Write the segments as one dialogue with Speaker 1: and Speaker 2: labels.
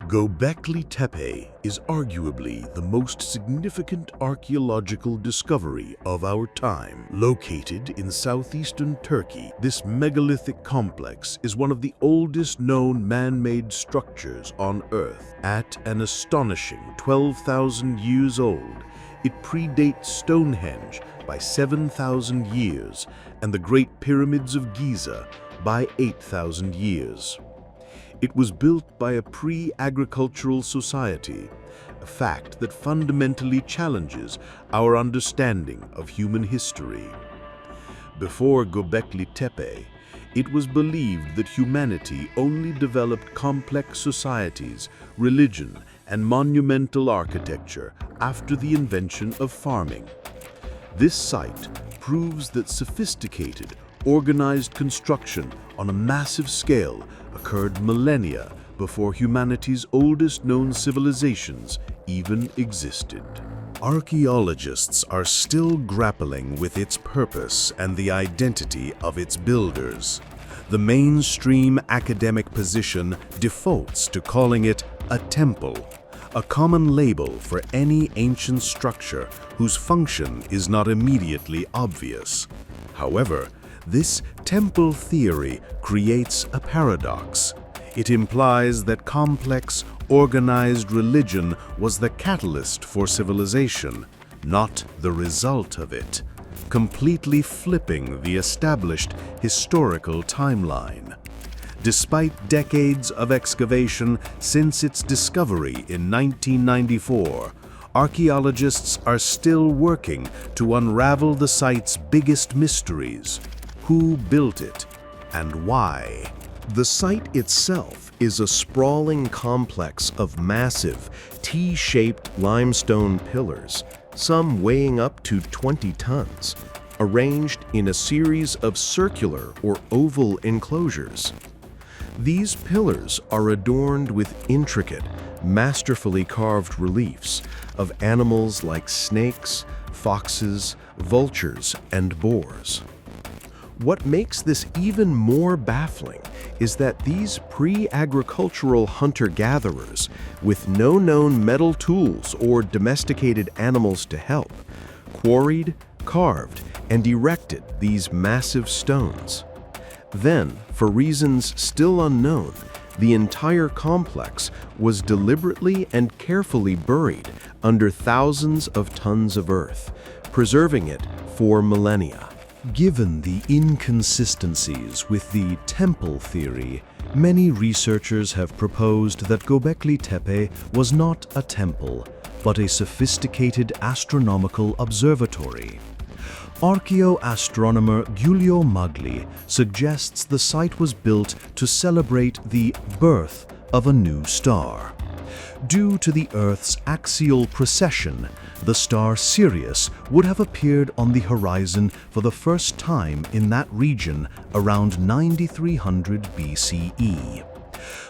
Speaker 1: Göbekli Tepe is arguably the most significant archaeological discovery of our time. Located in southeastern Turkey, this megalithic complex is one of the oldest known man-made structures on Earth. At an astonishing 12,000 years old, it predates Stonehenge by 7,000 years and the Great Pyramids of Giza by 8,000 years. It was built by a pre-agricultural society, a fact that fundamentally challenges our understanding of human history. Before Göbekli Tepe, it was believed that humanity only developed complex societies, religion, and monumental architecture after the invention of farming. This site proves that sophisticated, organized construction on a massive scale occurred millennia before humanity's oldest known civilizations even existed. Archaeologists are still grappling with its purpose and the identity of its builders. The mainstream academic position defaults to calling it a temple, a common label for any ancient structure whose function is not immediately obvious. However, this temple theory creates a paradox. It implies that complex, organized religion was the catalyst for civilization, not the result of it, completely flipping the established historical timeline. Despite decades of excavation since its discovery in 1994, archaeologists are still working to unravel the site's biggest mysteries. Who built it, and why? The site itself is a sprawling complex of massive, T-shaped limestone pillars, some weighing up to 20 tons, arranged in a series of circular or oval enclosures. These pillars are adorned with intricate, masterfully carved reliefs of animals like snakes, foxes, vultures, and boars. What makes this even more baffling is that these pre-agricultural hunter-gatherers, with no known metal tools or domesticated animals to help, quarried, carved, and erected these massive stones. Then, for reasons still unknown, the entire complex was deliberately and carefully buried under thousands of tons of earth, preserving it for millennia. Given the inconsistencies with the temple theory, many researchers have proposed that Göbekli Tepe was not a temple, but a sophisticated astronomical observatory. Archaeoastronomer Giulio Magli suggests the site was built to celebrate the birth of a new star. Due to the Earth's axial precession, the star Sirius would have appeared on the horizon for the first time in that region around 9300 BCE.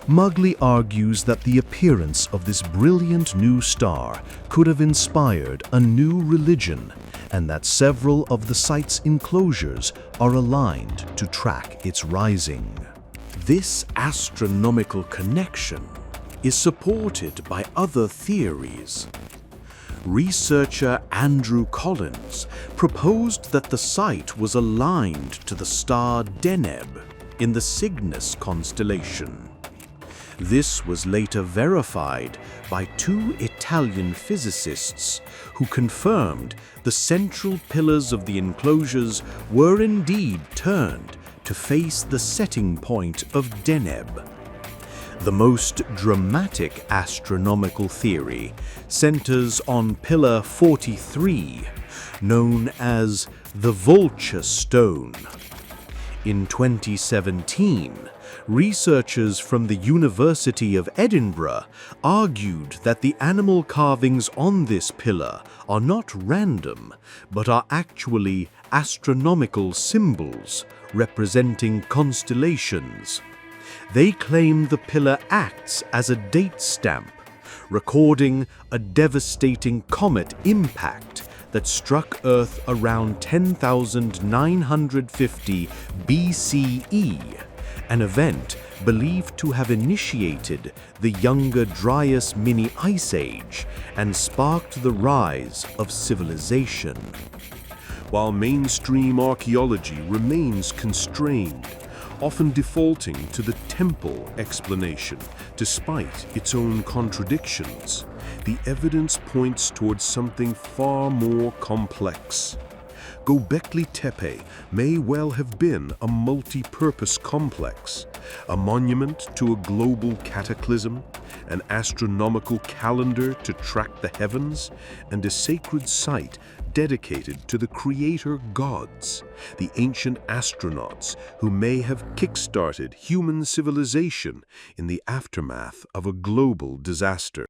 Speaker 1: Magli argues that the appearance of this brilliant new star could have inspired a new religion, and that several of the site's enclosures are aligned to track its rising. This astronomical connection is supported by other theories. Researcher Andrew Collins proposed that the site was aligned to the star Deneb in the Cygnus constellation. This was later verified by two Italian physicists who confirmed the central pillars of the enclosures were indeed turned to face the setting point of Deneb. The most dramatic astronomical theory centers on Pillar 43, known as the Vulture Stone. In 2017, researchers from the University of Edinburgh argued that the animal carvings on this pillar are not random, but are actually astronomical symbols representing constellations. They claim the pillar acts as a date stamp, recording a devastating comet impact that struck Earth around 10,950 BCE
Speaker 2: an event believed to have initiated the Younger Dryas Mini Ice Age and sparked the rise of civilization.
Speaker 3: While mainstream archaeology remains constrained, often defaulting to the temple explanation despite its own contradictions, the evidence points towards something far more complex. Göbekli Tepe may well have been a multi-purpose complex, a monument to a global cataclysm, an astronomical calendar to track the heavens, and a sacred site dedicated to the creator gods, the ancient astronauts who may have kick-started human civilization in the aftermath of a global disaster.